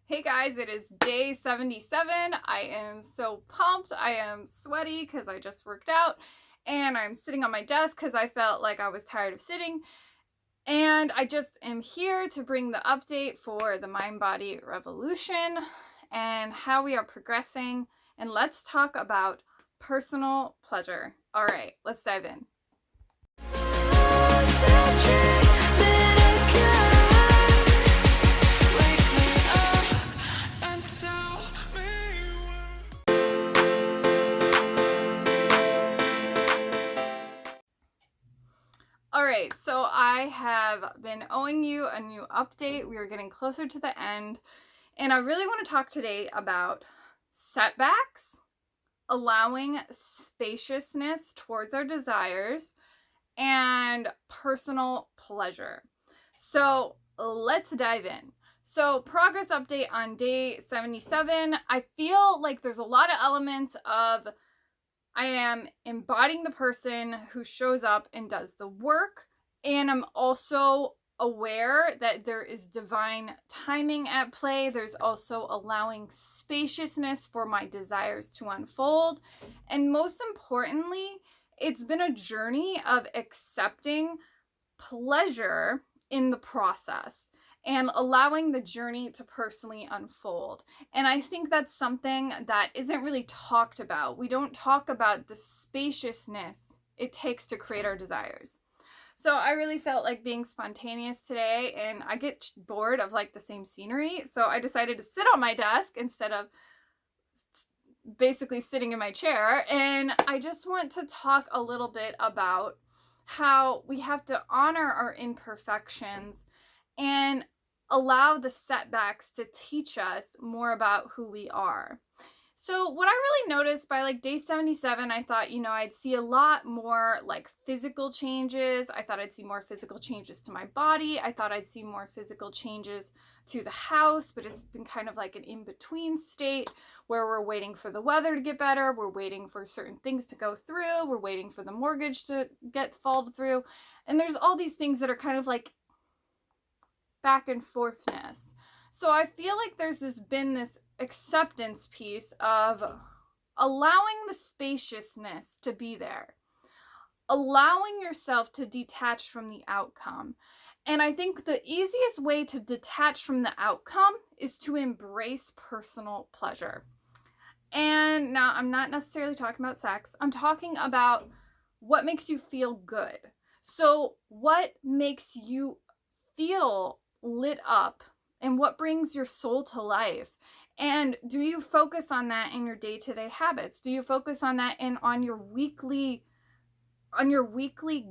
Hey guys, it is day 77. I am so pumped. I am sweaty because I just worked out, and I'm sitting on my desk because I felt like I was tired of sitting. And I just am here to bring the update for the mind-body revolution and how we are progressing. And let's talk about personal pleasure. All right, let's dive in. All right, so I have been owing you a new update. We are getting closer to the end, and I really want to talk today about setbacks, allowing spaciousness towards our desires, and personal pleasure. So let's dive in. So progress update on day 77. I feel like there's a lot of elements of I am embodying the person who shows up and does the work, and I'm also aware that there is divine timing at play. There's also allowing spaciousness for my desires to unfold, and most importantly, it's been a journey of accepting pleasure in the process and allowing the journey to personally unfold. And I think that's something that isn't really talked about. We don't talk about the spaciousness it takes to create our desires. So I really felt like being spontaneous today, and I get bored of like the same scenery. So I decided to sit on my desk instead of basically sitting in my chair. And I just want to talk a little bit about how we have to honor our imperfections and allow the setbacks to teach us more about who we are. So what I really noticed by like day 77, I thought, I'd see a lot more like physical changes. I thought I'd see more physical changes to my body. I thought I'd see more physical changes to the house, but it's been kind of like an in-between state where we're waiting for the weather to get better. We're waiting for certain things to go through. We're waiting for the mortgage to get followed through. And there's all these things that are kind of like back and forthness. So I feel like there's been this acceptance piece of allowing the spaciousness to be there, allowing yourself to detach from the outcome. And I think the easiest way to detach from the outcome is to embrace personal pleasure. And now I'm not necessarily talking about sex. I'm talking about what makes you feel good. So what makes you feel lit up, and what brings your soul to life? And do you focus on that in your day-to-day habits? Do you focus on that on your weekly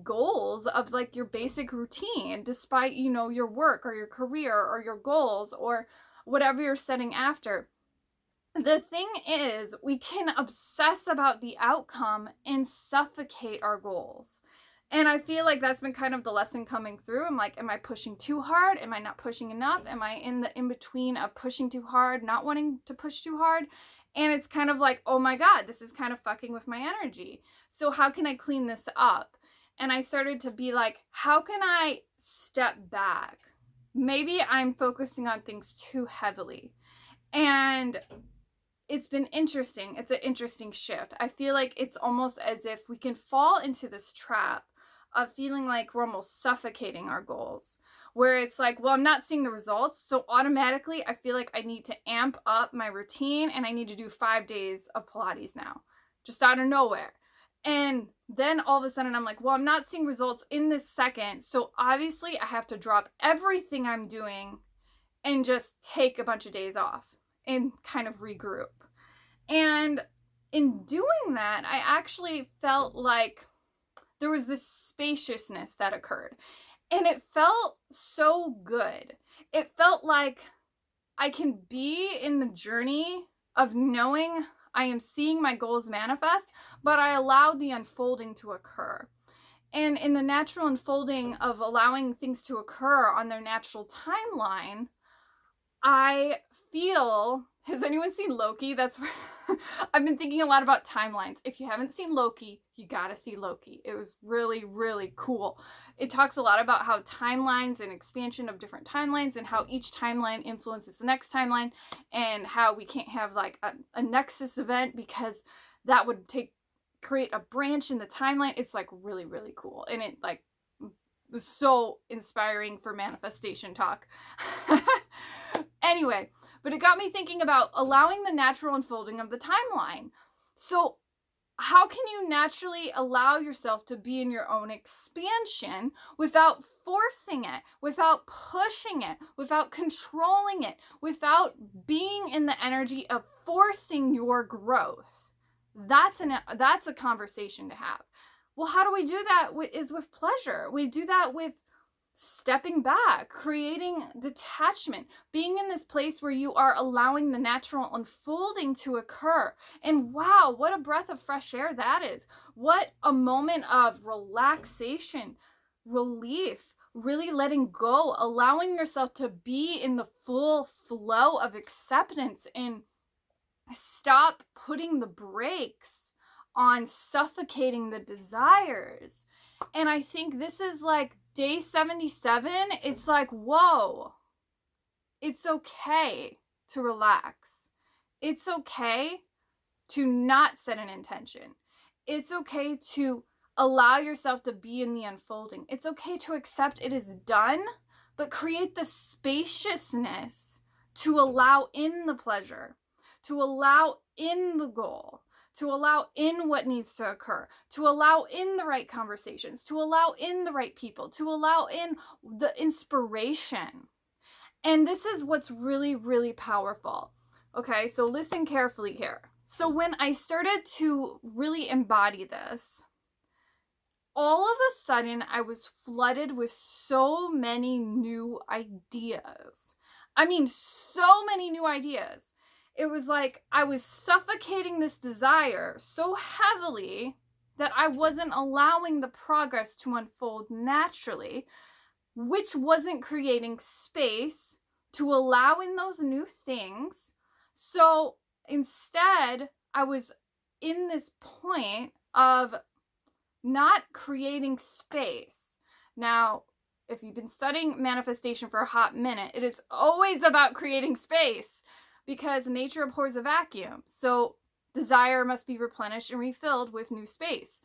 goals of like your basic routine, despite your work or your career or your goals or whatever you're setting after? The thing is, we can obsess about the outcome and suffocate our goals. And I feel like that's been kind of the lesson coming through. I'm like, am I pushing too hard? Am I not pushing enough? Am I in the in-between of pushing too hard, not wanting to push too hard? And it's kind of like, oh my God, this is kind of fucking with my energy. So how can I clean this up? And I started to be like, how can I step back? Maybe I'm focusing on things too heavily. And it's been interesting. It's an interesting shift. I feel like it's almost as if we can fall into this trap of feeling like we're almost suffocating our goals, where it's like, well, I'm not seeing the results, so automatically I feel like I need to amp up my routine and I need to do 5 days of Pilates now, just out of nowhere. And then all of a sudden I'm like, well, I'm not seeing results in this second, so obviously I have to drop everything I'm doing and just take a bunch of days off and kind of regroup. And in doing that, I actually felt like there was this spaciousness that occurred. And it felt so good. It felt like I can be in the journey of knowing I am seeing my goals manifest, but I allowed the unfolding to occur. And in the natural unfolding of allowing things to occur on their natural timeline, I feel, has anyone seen Loki? That's where I've been thinking a lot about timelines. If you haven't seen Loki, you gotta see Loki. It was really, really cool. It talks a lot about how timelines and expansion of different timelines and how each timeline influences the next timeline, and how we can't have like a nexus event because that would create a branch in the timeline. It's like really, really cool. And it like was so inspiring for manifestation talk. Anyway, but it got me thinking about allowing the natural unfolding of the timeline. So how can you naturally allow yourself to be in your own expansion without forcing it, without pushing it, without controlling it, without being in the energy of forcing your growth? That's a conversation to have. Well, how do we do that? Is with pleasure. We do that with stepping back, creating detachment, being in this place where you are allowing the natural unfolding to occur. And wow, what a breath of fresh air that is. What a moment of relaxation, relief, really letting go, allowing yourself to be in the full flow of acceptance, and stop putting the brakes on suffocating the desires. And I think this is like day 77. It's like, whoa, it's okay to relax. It's okay to not set an intention. It's okay to allow yourself to be in the unfolding. It's okay to accept it is done, but create the spaciousness to allow in the pleasure, to allow in the goal, to allow in what needs to occur, to allow in the right conversations, to allow in the right people, to allow in the inspiration. And this is what's really, really powerful. Okay, so listen carefully here. So when I started to really embody this, all of a sudden I was flooded with so many new ideas. I mean, so many new ideas. It was like I was suffocating this desire so heavily that I wasn't allowing the progress to unfold naturally, which wasn't creating space to allow in those new things. So instead, I was in this point of not creating space. Now, if you've been studying manifestation for a hot minute, it is always about creating space, because nature abhors a vacuum. So desire must be replenished and refilled with new space.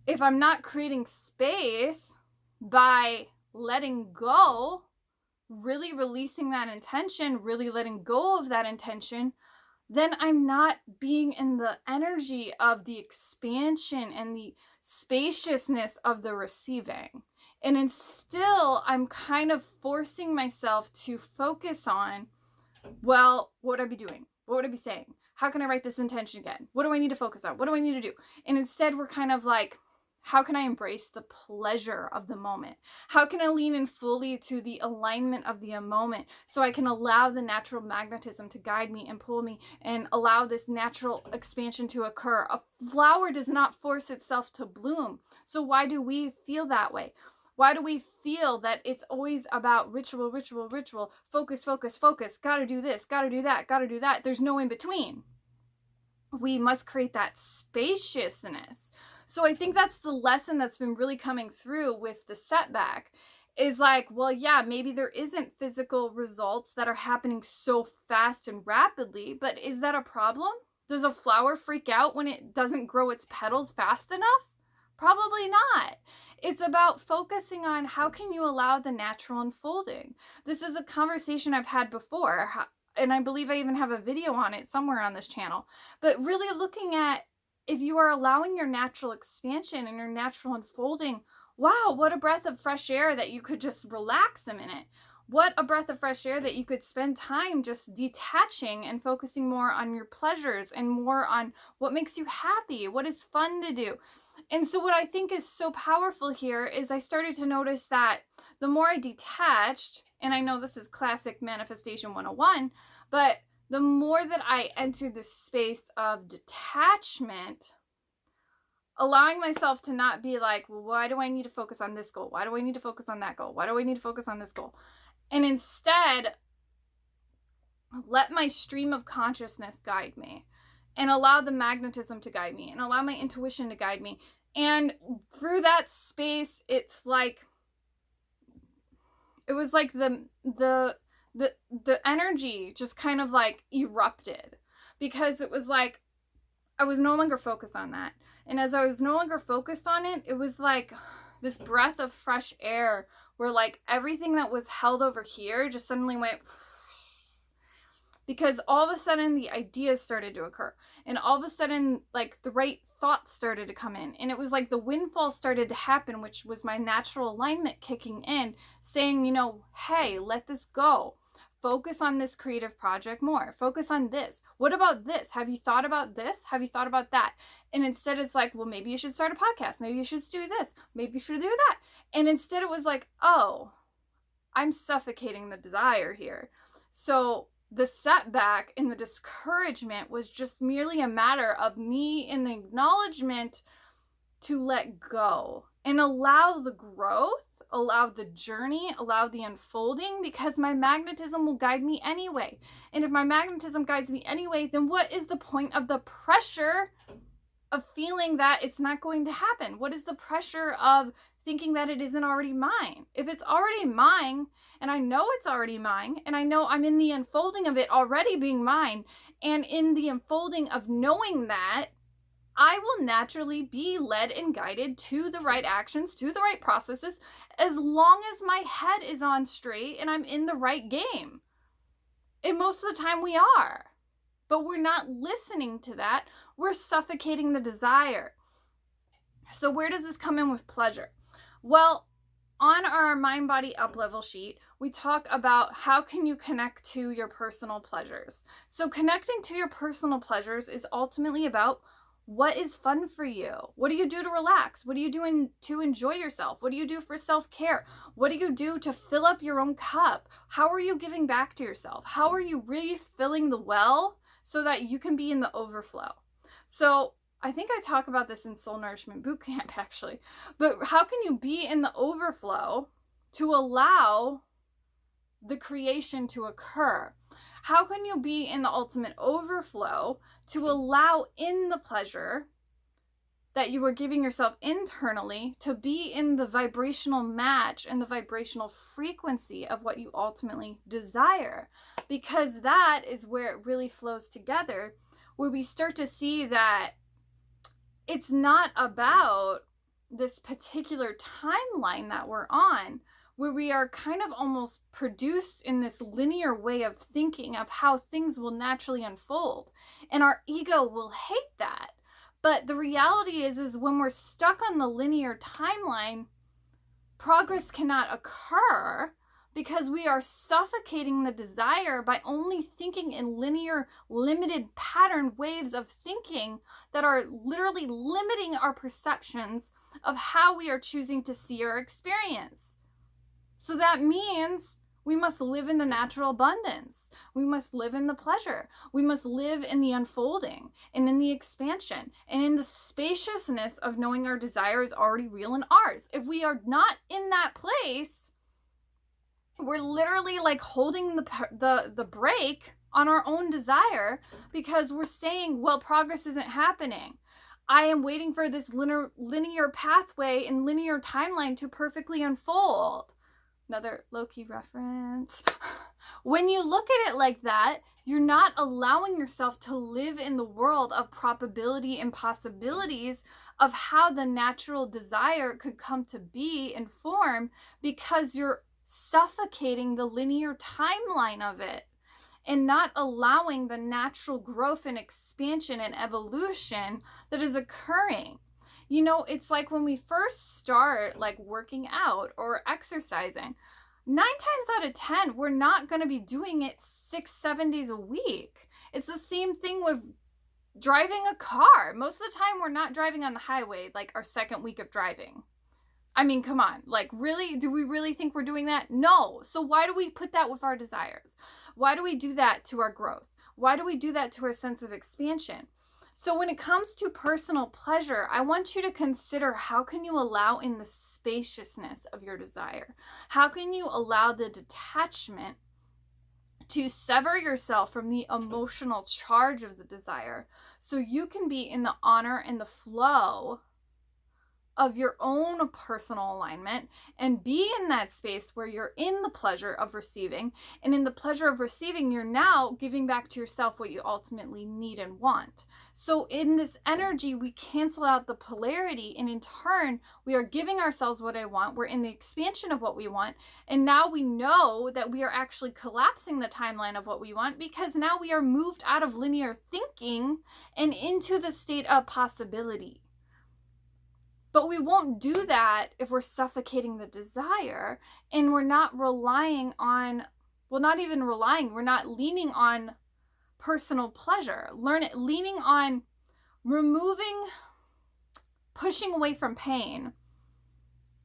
If I'm not creating space by letting go, really releasing that intention, really letting go of that intention, then I'm not being in the energy of the expansion and the spaciousness of the receiving. And still, I'm kind of forcing myself to focus on, well, what would I be doing? What would I be saying? How can I write this intention again? What do I need to focus on? What do I need to do? And instead, we're kind of like, how can I embrace the pleasure of the moment? How can I lean in fully to the alignment of the moment so I can allow the natural magnetism to guide me and pull me and allow this natural expansion to occur? A flower does not force itself to bloom. So why do we feel that way? Why do we feel that it's always about ritual, ritual, ritual, focus, focus, focus, gotta do this, gotta do that, gotta do that? There's no in between. We must create that spaciousness. So I think that's the lesson that's been really coming through with the setback, is like, well, yeah, maybe there isn't physical results that are happening so fast and rapidly, but is that a problem? Does a flower freak out when it doesn't grow its petals fast enough? Probably not. It's about focusing on how can you allow the natural unfolding. This is a conversation I've had before, and I believe I even have a video on it somewhere on this channel. But really looking at, if you are allowing your natural expansion and your natural unfolding, wow, what a breath of fresh air that you could just relax a minute. What a breath of fresh air that you could spend time just detaching and focusing more on your pleasures and more on what makes you happy, what is fun to do. And so what I think is so powerful here is I started to notice that the more I detached, and I know this is classic Manifestation 101, but the more that I entered this space of detachment, allowing myself to not be like, well, why do I need to focus on this goal? Why do I need to focus on that goal? Why do I need to focus on this goal? And instead, let my stream of consciousness guide me. and allow the magnetism to guide me and allow my intuition to guide me. And through that space, it's like, it was like the energy just kind of like erupted, because it was like I was no longer focused on that. And as I was no longer focused on it, it was like this breath of fresh air where like everything that was held over here just suddenly went, because all of a sudden the ideas started to occur, and all of a sudden like the right thoughts started to come in, and it was like the windfall started to happen, which was my natural alignment kicking in, saying, you know, hey, let this go. Focus on this creative project more. Focus on this. What about this? Have you thought about this? Have you thought about that? And instead it's like, well, maybe you should start a podcast. Maybe you should do this. Maybe you should do that. And instead it was like, oh, I'm suffocating the desire here. So the setback and the discouragement was just merely a matter of me in the acknowledgement to let go and allow the growth, allow the journey, allow the unfolding, because my magnetism will guide me anyway. And if my magnetism guides me anyway, then what is the point of the pressure of feeling that it's not going to happen? What is the pressure of thinking that it isn't already mine? If it's already mine, and I know it's already mine, and I know I'm in the unfolding of it already being mine, and in the unfolding of knowing that, I will naturally be led and guided to the right actions, to the right processes, as long as my head is on straight and I'm in the right game. And most of the time we are. But we're not listening to that. We're suffocating the desire. So where does this come in with pleasure? Well, on our mind body up level sheet, we talk about how can you connect to your personal pleasures. So connecting to your personal pleasures is ultimately about what is fun for you. What do you do to relax? What are you doing to enjoy yourself? What do you do for self-care? What do you do to fill up your own cup? How are you giving back to yourself? How are you refilling the well so that you can be in the overflow? So I think I talk about this in Soul Nourishment Bootcamp actually, but how can you be in the overflow to allow the creation to occur? How can you be in the ultimate overflow to allow in the pleasure that you are giving yourself internally to be in the vibrational match and the vibrational frequency of what you ultimately desire? Because that is where it really flows together, where we start to see that it's not about this particular timeline that we're on, where we are kind of almost produced in this linear way of thinking of how things will naturally unfold. And our ego will hate that. But the reality is when we're stuck on the linear timeline, progress cannot occur, because we are suffocating the desire by only thinking in linear, limited pattern waves of thinking that are literally limiting our perceptions of how we are choosing to see or experience. So that means we must live in the natural abundance. We must live in the pleasure. We must live in the unfolding and in the expansion and in the spaciousness of knowing our desire is already real and ours. If we are not in that place, we're literally like holding the brake on our own desire, because we're saying, well, progress isn't happening. I am waiting for this linear pathway and linear timeline to perfectly unfold. Another low-key reference. When you look at it like that, you're not allowing yourself to live in the world of probability and possibilities of how the natural desire could come to be and form, because you're suffocating the linear timeline of it and not allowing the natural growth and expansion and evolution that is occurring. You know, it's like when we first start like working out or exercising, 9 times out of 10, we're not going to be doing it 6-7 days a week. It's the same thing with driving a car. Most of the time we're not driving on the highway like our second week of driving. I mean, come on, like really, do we really think we're doing that? No. So why do we put that with our desires? Why do we do that to our growth? Why do we do that to our sense of expansion? So when it comes to personal pleasure, I want you to consider, how can you allow in the spaciousness of your desire? How can you allow the detachment to sever yourself from the emotional charge of the desire so you can be in the honor and the flow of your own personal alignment and be in that space where you're in the pleasure of receiving. And in the pleasure of receiving, you're now giving back to yourself what you ultimately need and want. So in this energy, we cancel out the polarity, and in turn, we are giving ourselves what I want. We're in the expansion of what we want. And now we know that we are actually collapsing the timeline of what we want, because now we are moved out of linear thinking and into the state of possibility. But we won't do that if we're suffocating the desire and we're not relying on, well, not even relying, we're not leaning on personal pleasure, leaning on pushing away from pain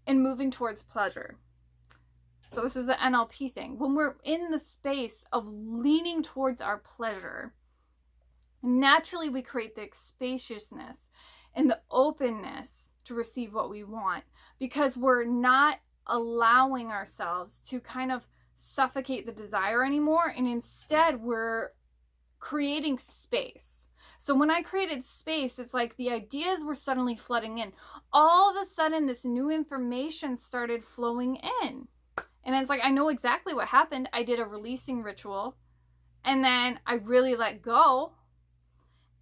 and moving towards pleasure. So this is an NLP thing. When we're in the space of leaning towards our pleasure, naturally we create the spaciousness and the openness to receive what we want, because we're not allowing ourselves to kind of suffocate the desire anymore, and instead we're creating space. So when I created space, it's like the ideas were suddenly flooding in. All of a sudden, this new information started flowing in. And it's like, I know exactly what happened. I did a releasing ritual, and then I really let go.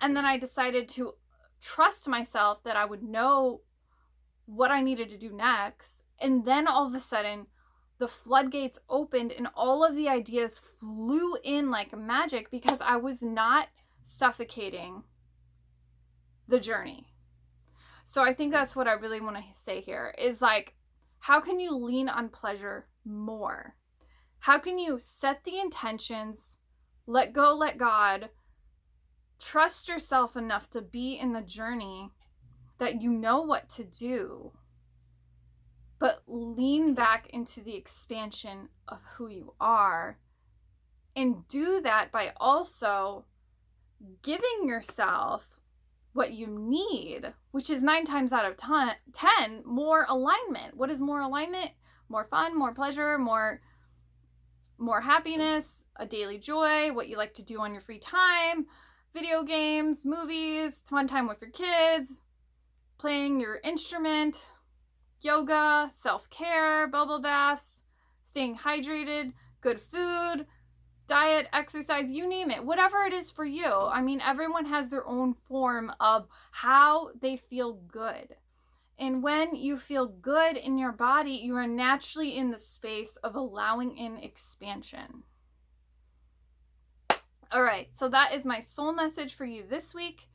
And then I decided to trust myself that I would know what I needed to do next. And then all of a sudden, the floodgates opened and all of the ideas flew in like magic, because I was not suffocating the journey. So I think that's what I really want to say here is like, how can you lean on pleasure more? How can you set the intentions, let go, let God, trust yourself enough to be in the journey that you know what to do, but lean back into the expansion of who you are, and do that by also giving yourself what you need, which is 9 times out of 10 more alignment. What is more alignment? More fun, more pleasure, more happiness, a daily joy, what you like to do on your free time, video games, movies, fun time with your kids, playing your instrument, yoga, self-care, bubble baths, staying hydrated, good food, diet, exercise, you name it, whatever it is for you. I mean, everyone has their own form of how they feel good. And when you feel good in your body, you are naturally in the space of allowing in expansion. All right, so that is my soul message for you this week.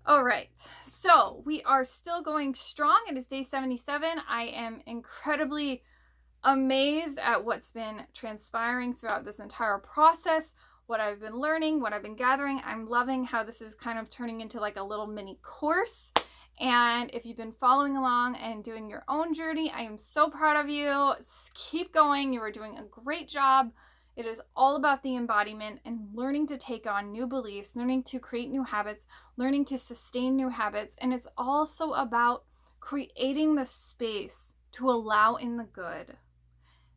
All right, so we are still going strong. It is day 77. I am incredibly amazed at what's been transpiring throughout this entire process, what I've been learning, what I've been gathering. I'm loving how this is kind of turning into like a little mini course. And if you've been following along and doing your own journey, I am so proud of you. Keep going. You are doing a great job. It is all about the embodiment and learning to take on new beliefs, learning to create new habits, learning to sustain new habits. And it's also about creating the space to allow in the good.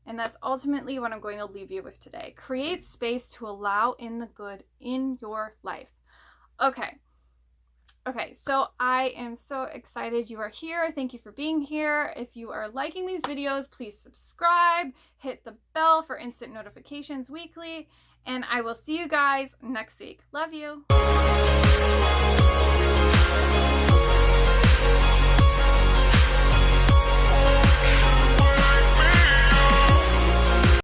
And that's ultimately what I'm going to leave you with today. Create space to allow in the good in your life. Okay, so I am so excited you are here. Thank you for being here. If you are liking these videos, please subscribe, hit the bell for instant notifications weekly, and I will see you guys next week. Love you.